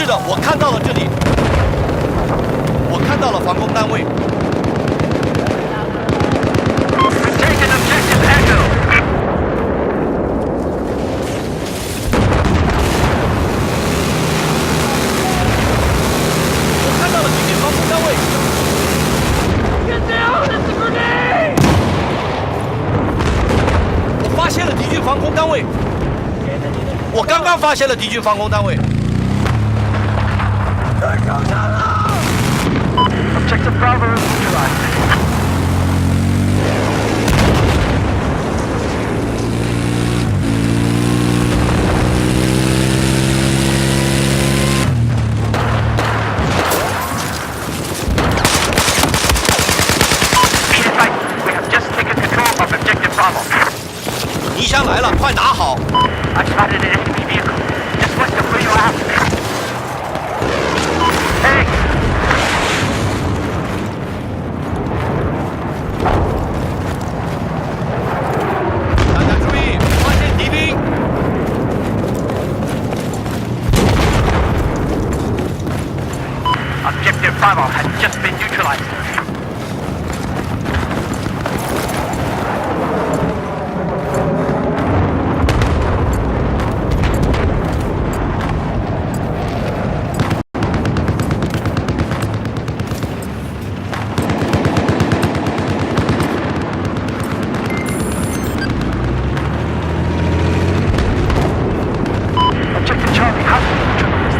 的，我看到了这里，我看到了防空单位。Take an objective Echo. 我看到了敌军防空单位。Get down! It's a grenade! 我发现了敌军防空单位。我刚刚发现了敌军防空单位。 Objective Bravo neutralized. Be advised, we have just taken control of Objective Bravo. 敌枪来了，快拿好！ I spotted an enemy vehicle just west of where you are. Hey! 大家注意，发现敌兵！ Objective Bravo has just been neutralized. Objective Charlie has been neutralized.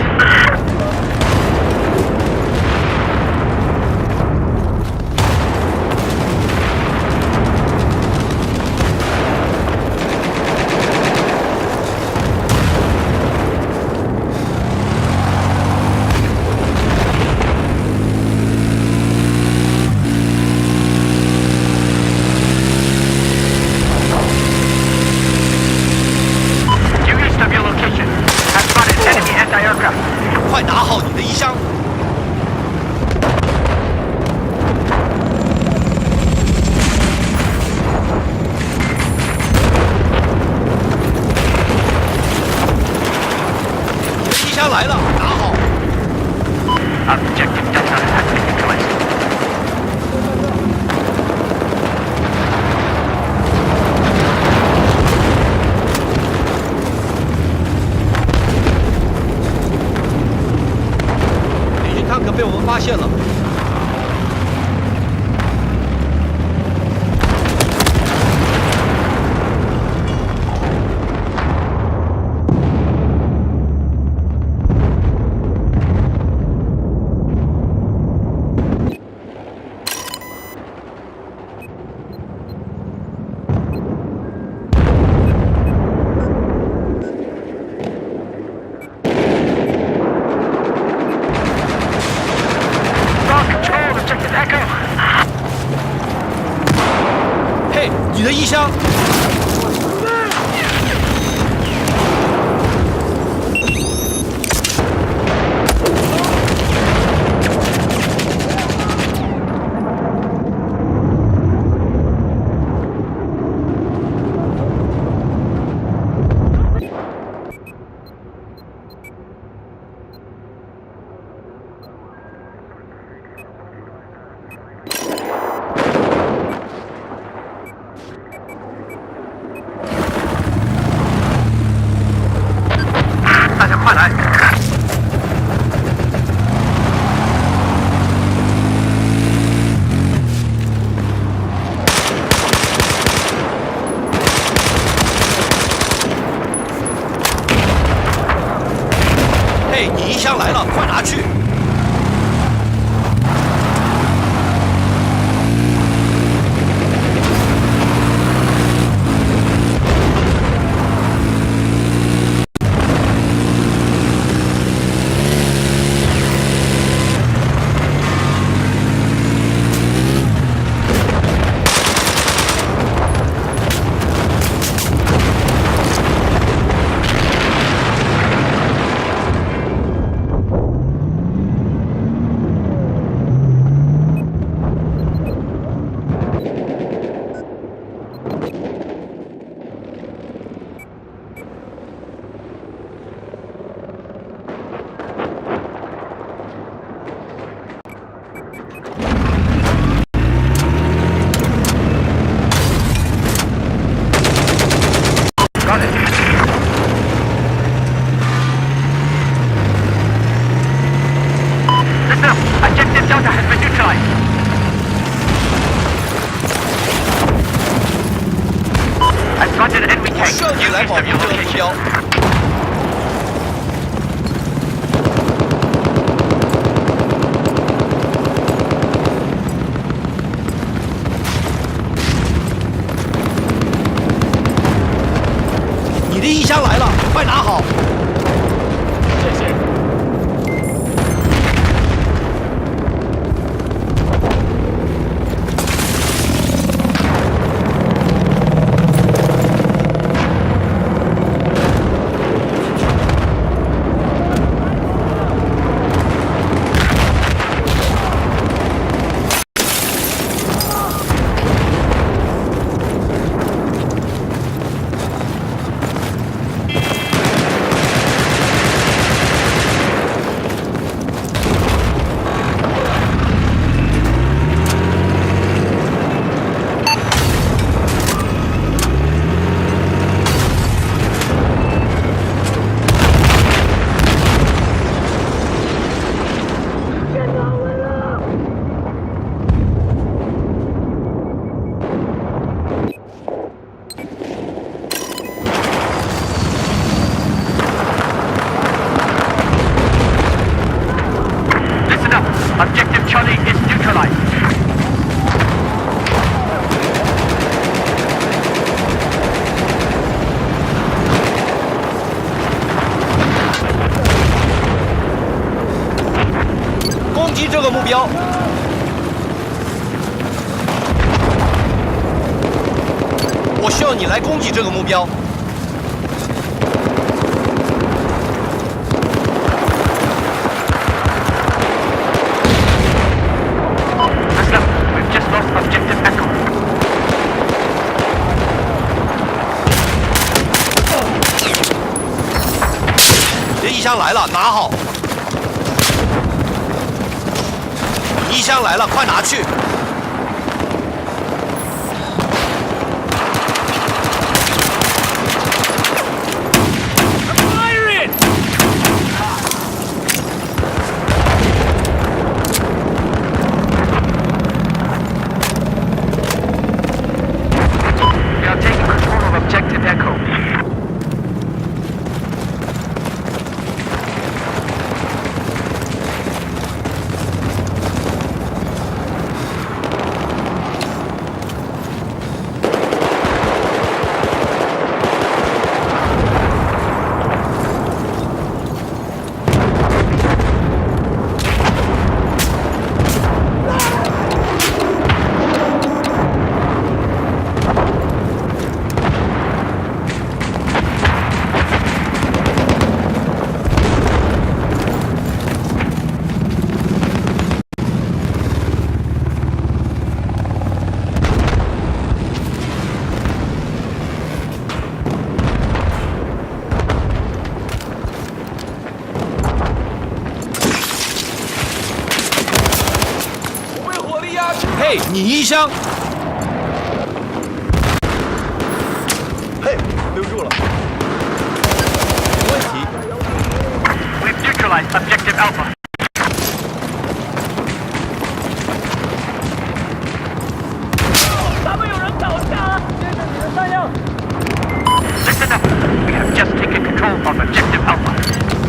Due east of your location, have spotted enemy anti-aircraft. 快拿好你的衣箱！ 衣箱来了，拿好！ Objective Delta has been neutralized. 敌军坦克被我们发现了。Ground control, Objective Echo. 嘿，你的衣箱！ 大家快来！ 嘿，你衣箱来了，快拿去！ Listen up. Objective Delta has been neutralized. I've spotted an enemy 我 tank. 需要你来 Use 保 of 护 your 这个目 location. 标。你的衣箱来了，快拿好！谢谢。Listen up. Objective Charlie is neutralized. “攻击这个目标！”我需要你来攻击这个目标。Listen up. We've just lost Objective Echo. 你的衣箱来了，拿好！衣箱来了，快拿去！We are taking control of Objective Echo. 嘿，你衣箱！嘿，留住了，没问题。 We've neutralized Objective Alpha. Listen up. We have just taken control of Objective Alpha.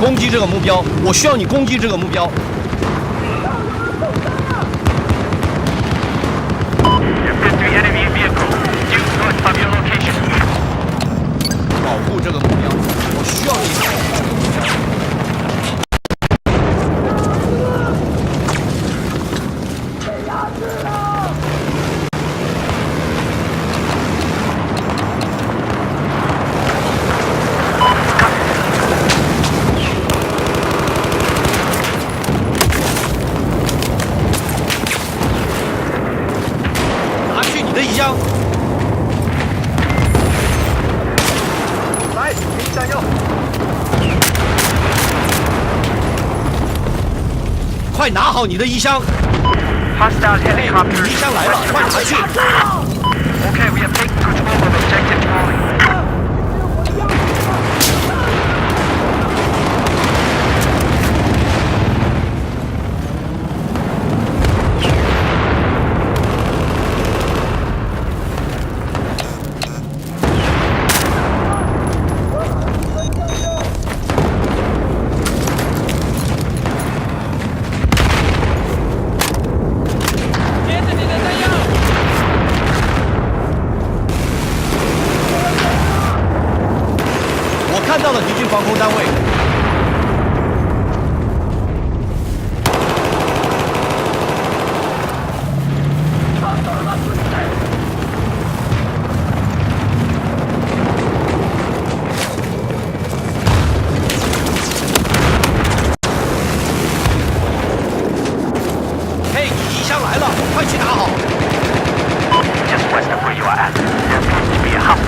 攻击这个目标，我需要你攻击这个目标。 Infantry enemy vehicle. Due north of your location. 保护这个目标，我需要你保护这个目标。拿去你的衣箱。来，给你加油！快拿好你的衣箱！ Hostile 嘿， helicopter. 你衣箱来了，快拿去！ Okay, we have taken control of Objective Charlie.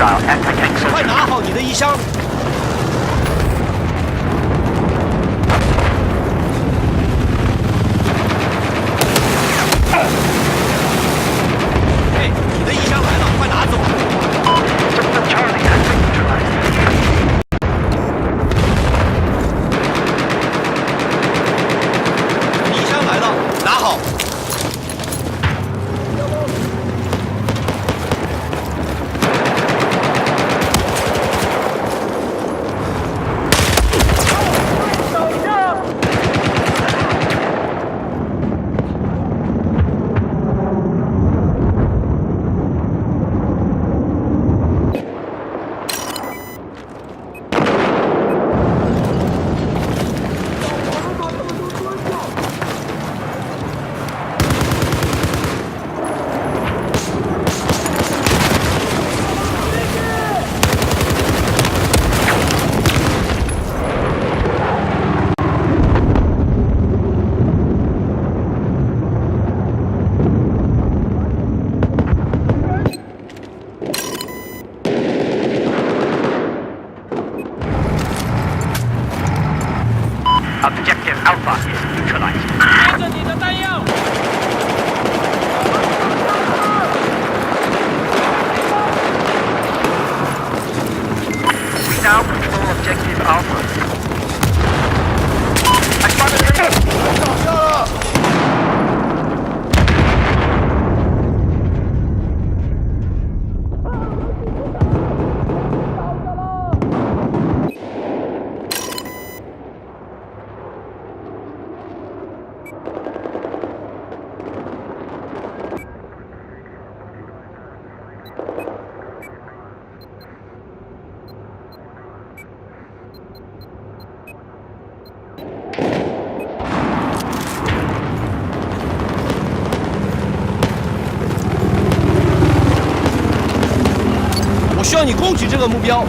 hostile anti-tank 快 soldier. 拿好你的衣箱。嘿，你的衣箱来了，快拿走。 System Charlie has been neutralized. 衣箱来了，拿好。Objective Alpha is neutralized. 接着你的弹药。 We now control Objective Alpha. I spotted an enemy. 倒下了。我需要你攻击这个目标。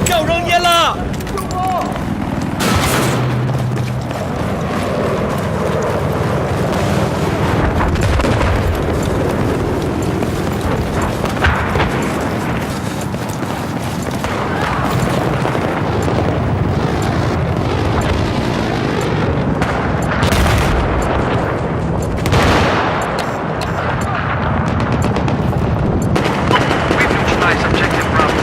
要扔烟了！We've neutralized Objective Bravo.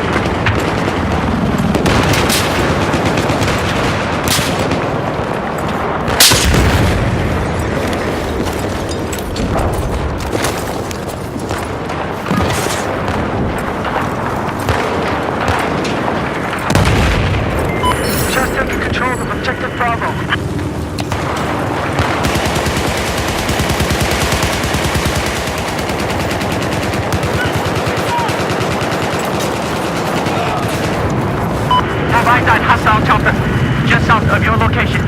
Just under control of Objective Bravo. Have eyes on hostile chopper just south of your location.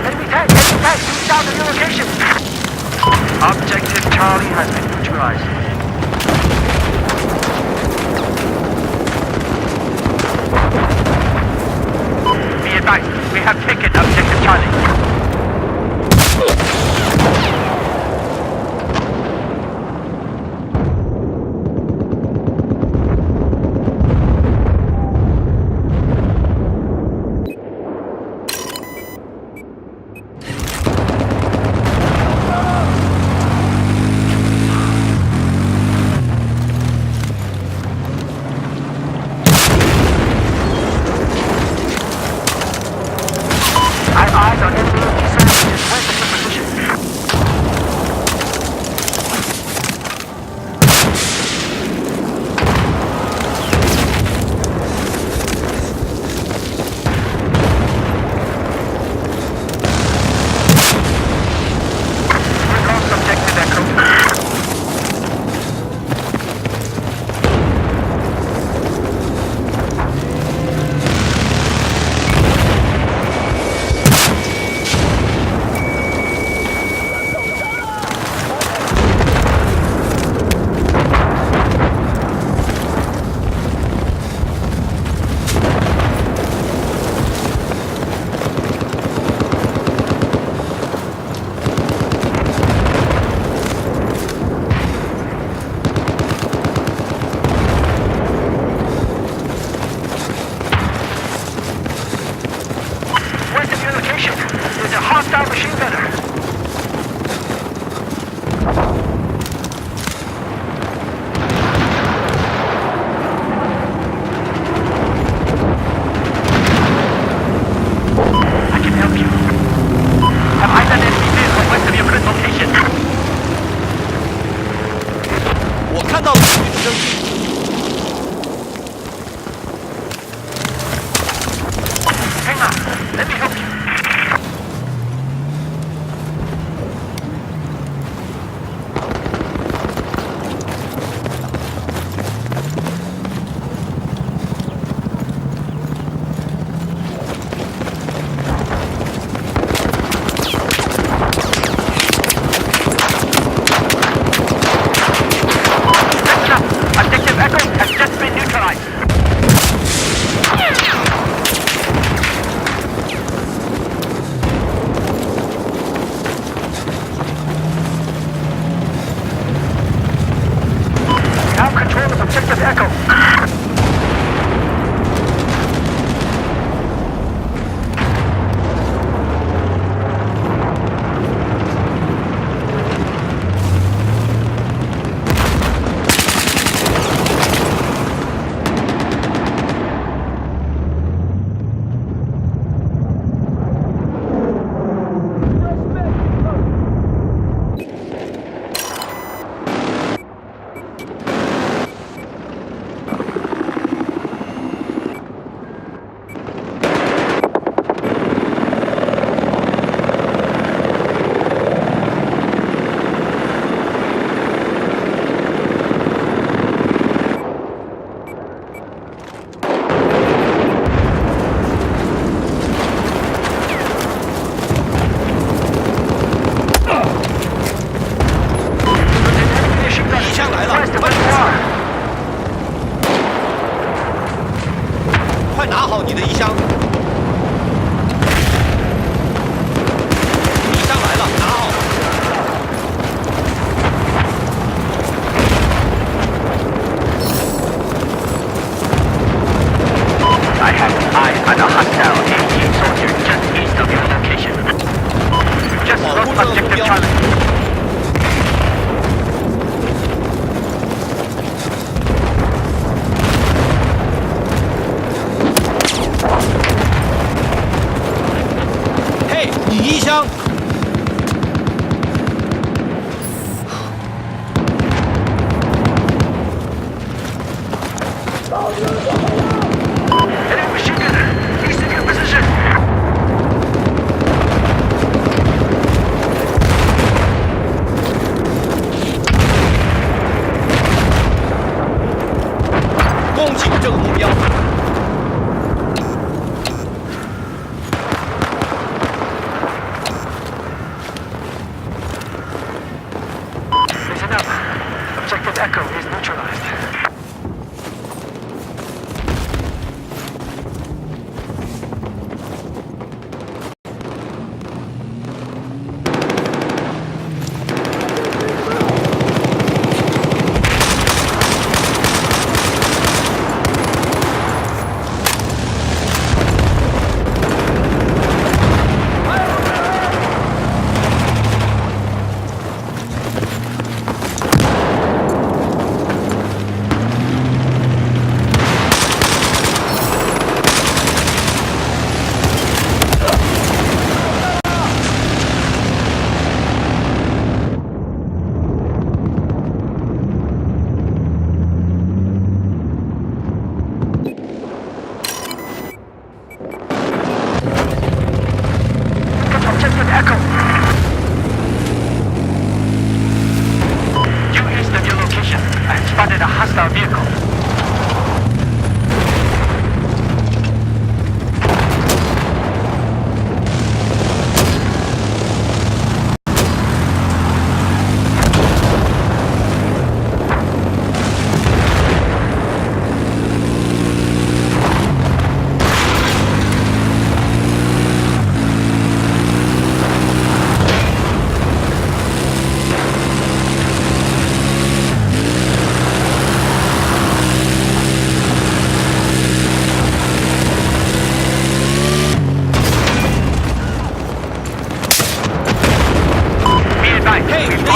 Enemy tank! Move south of your location! Objective Charlie has been neutralized. Be advised, we have taken Objective Charlie. 看到了敌军直升机。Hang on. Let me help you. Objective Echo has just been neutralized. Now control of Objective Echo.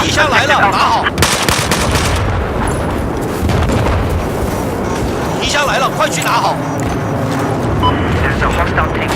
敌枪来了，拿好！敌枪来了，快去拿好！ There's a hostile tank.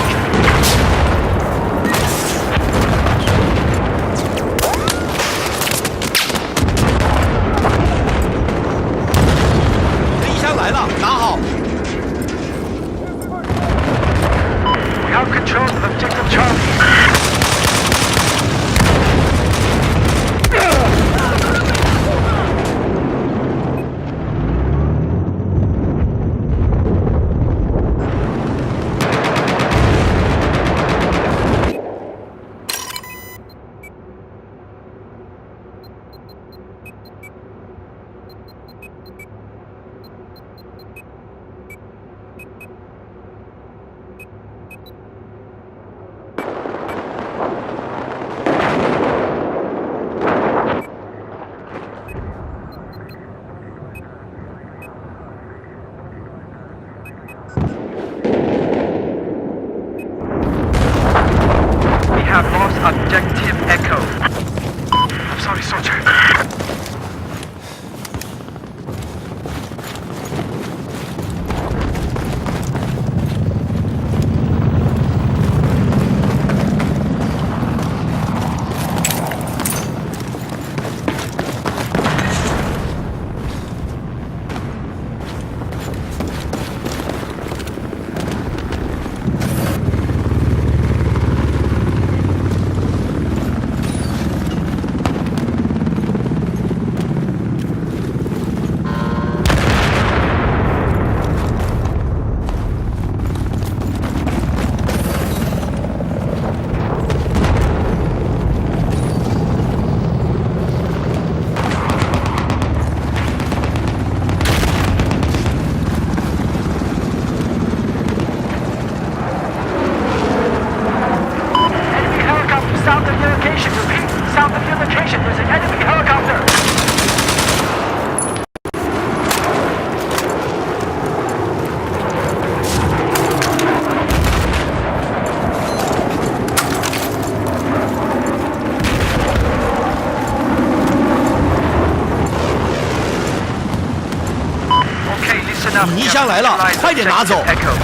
enough. 敌枪来了，快点拿走！ Echo.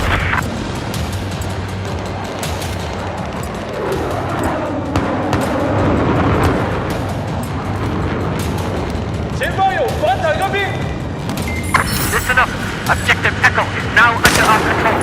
前方有反坦克兵。 Listen up. Objective Echo is now under our control.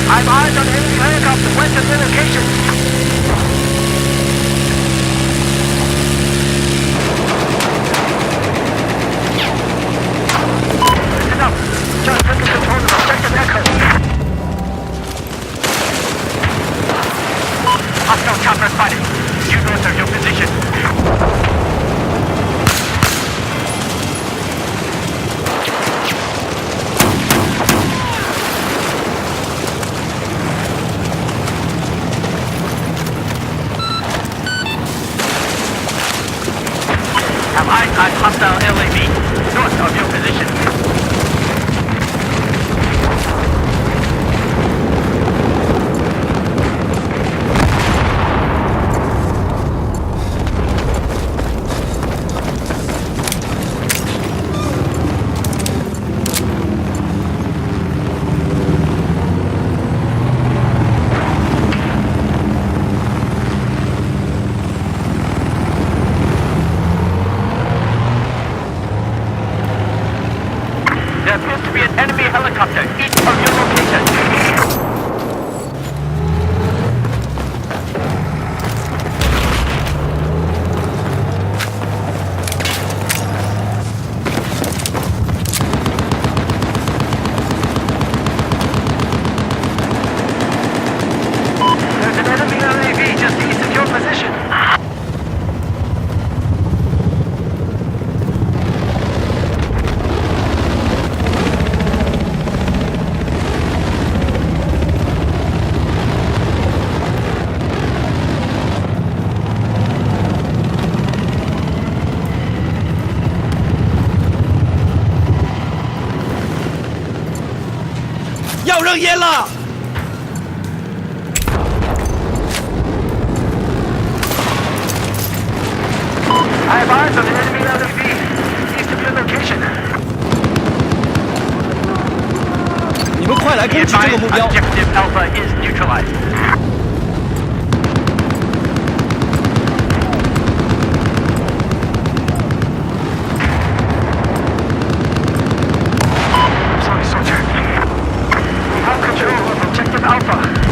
I've eyes on enemy helicopter west of the location. Listen up. Just taking control of objective Echo. Hostile chopper spotted. You north of your position. Have eyes on hostile LAV north of your position. There appears to be an enemy helicopter east of your location. There's an enemy LAV just east of your position. Yo, 要扔烟了！ I have 取这个目标。 Objective Alpha is neutralized. Sorry, soldier. We have control of Objective Alpha.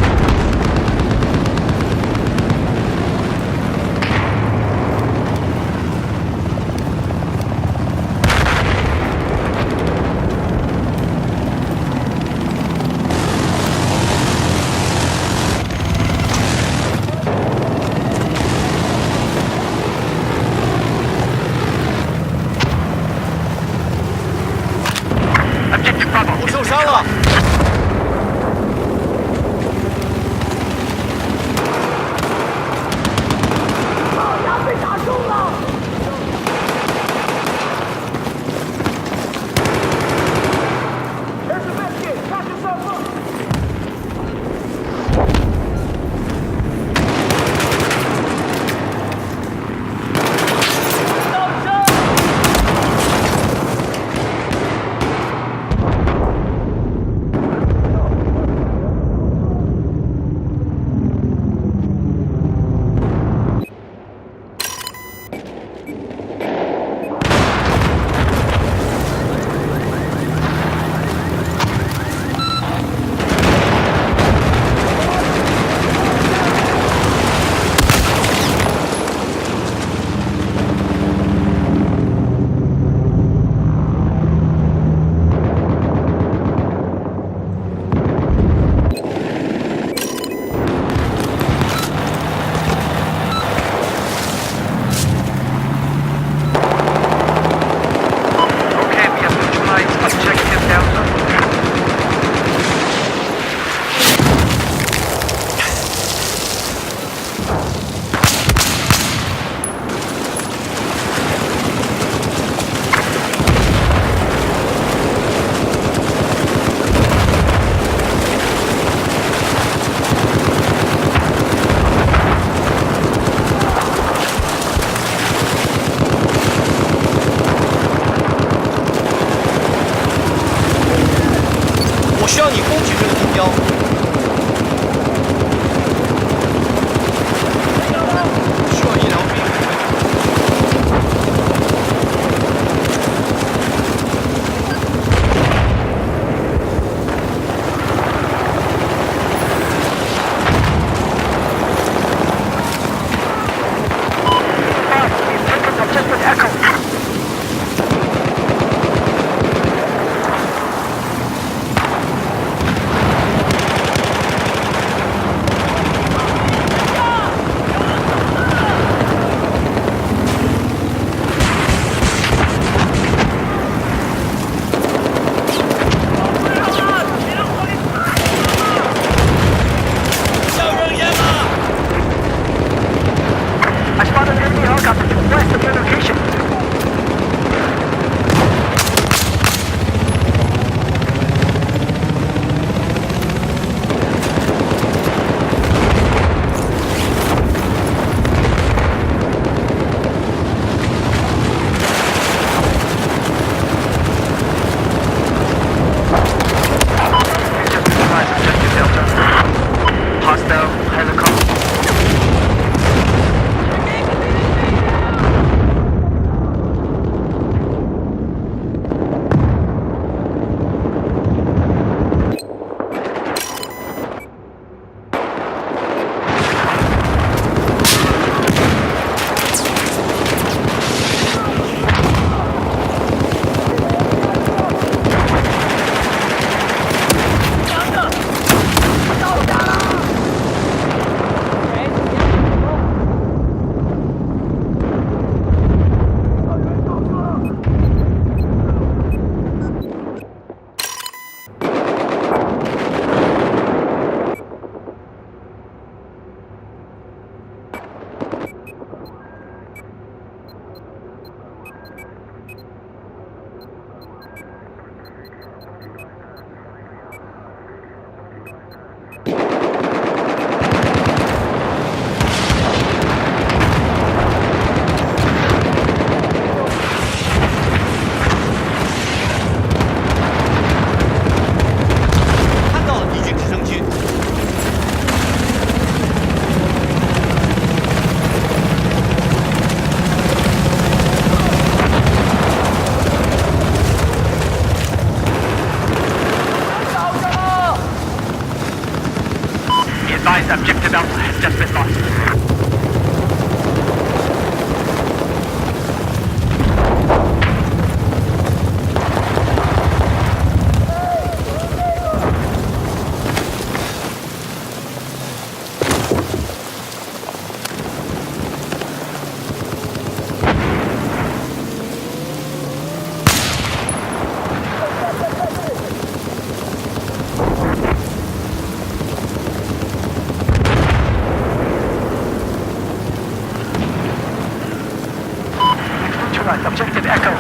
Neutralize objective Echo.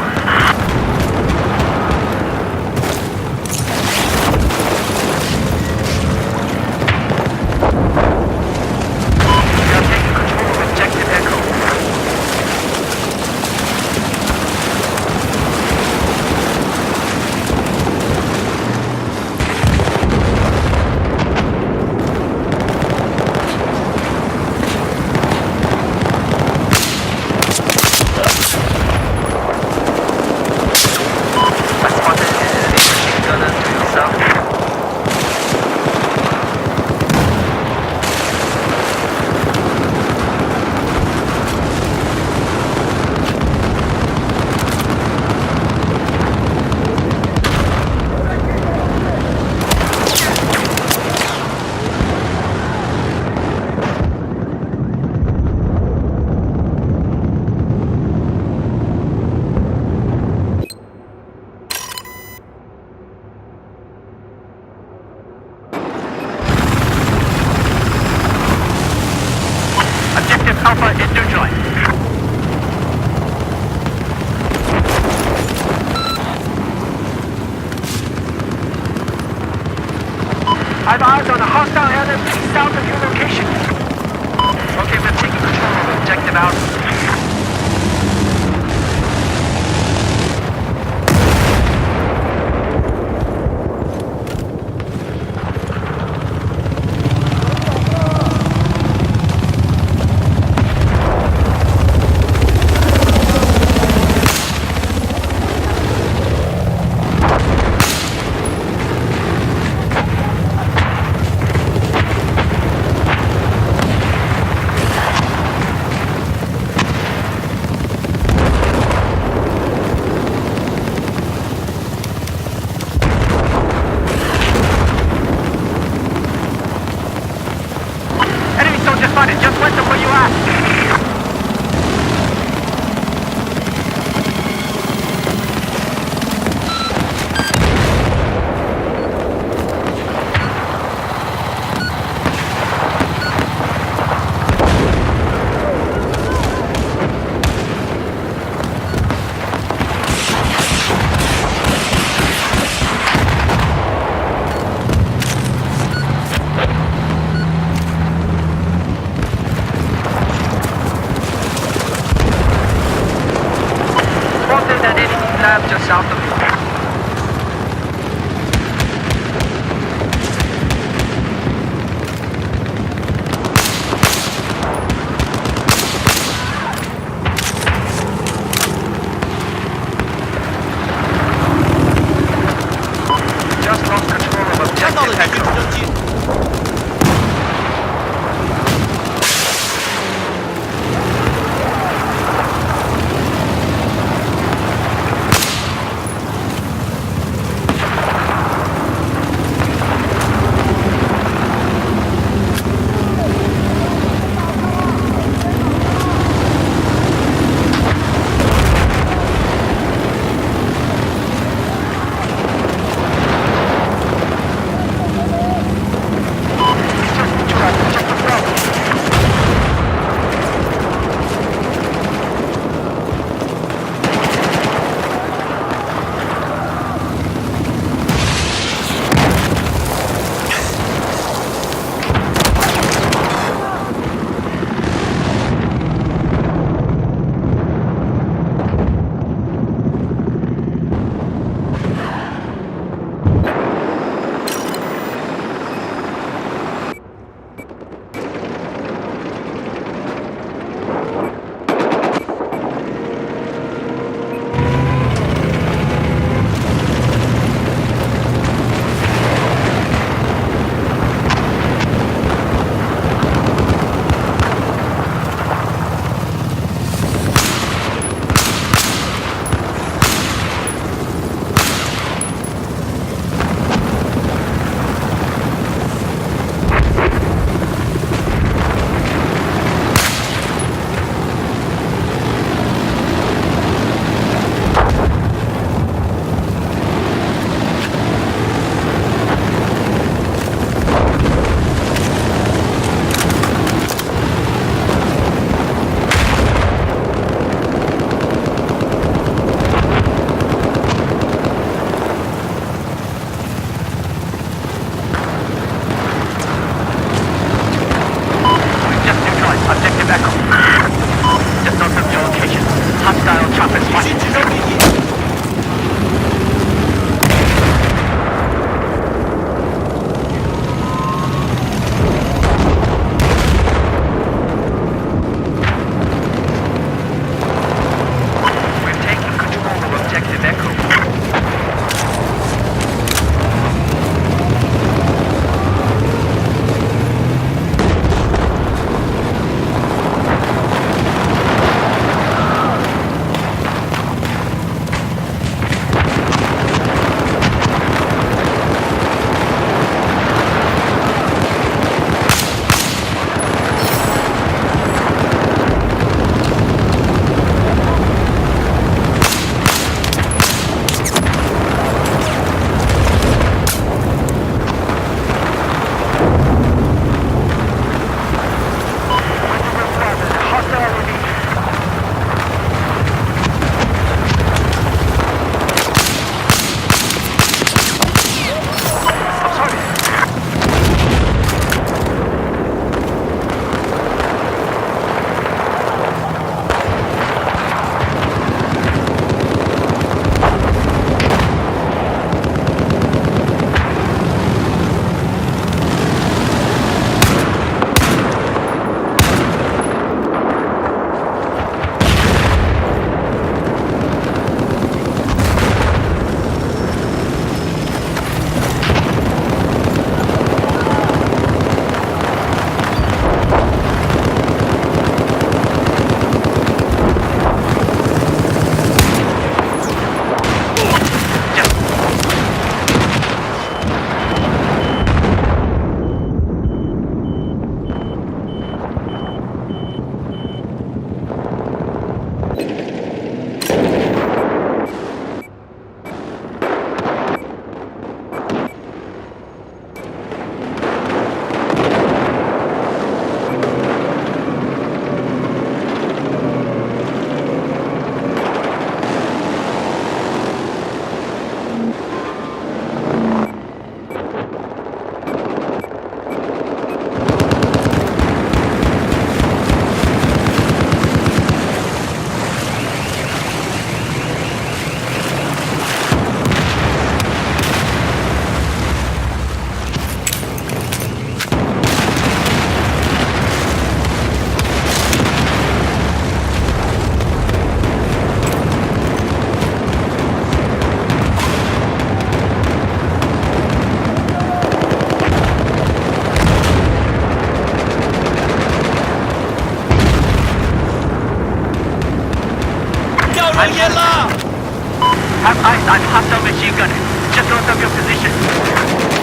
We are taking control of objective Echo. I spotted an enemy machine gunner to your south. Objective Alpha is neutralized. I've eyes on a hostile enemy south of your location. Okay, we're taking control of objective Alpha. Enemy soldier spotted just west of where you are. Spotted an enemy lab just south of you. Just lost control of 看到了 objective 敌军 Echo. 直升机。烟了！ Have eyes on hostile machine gunner. Just north of your position.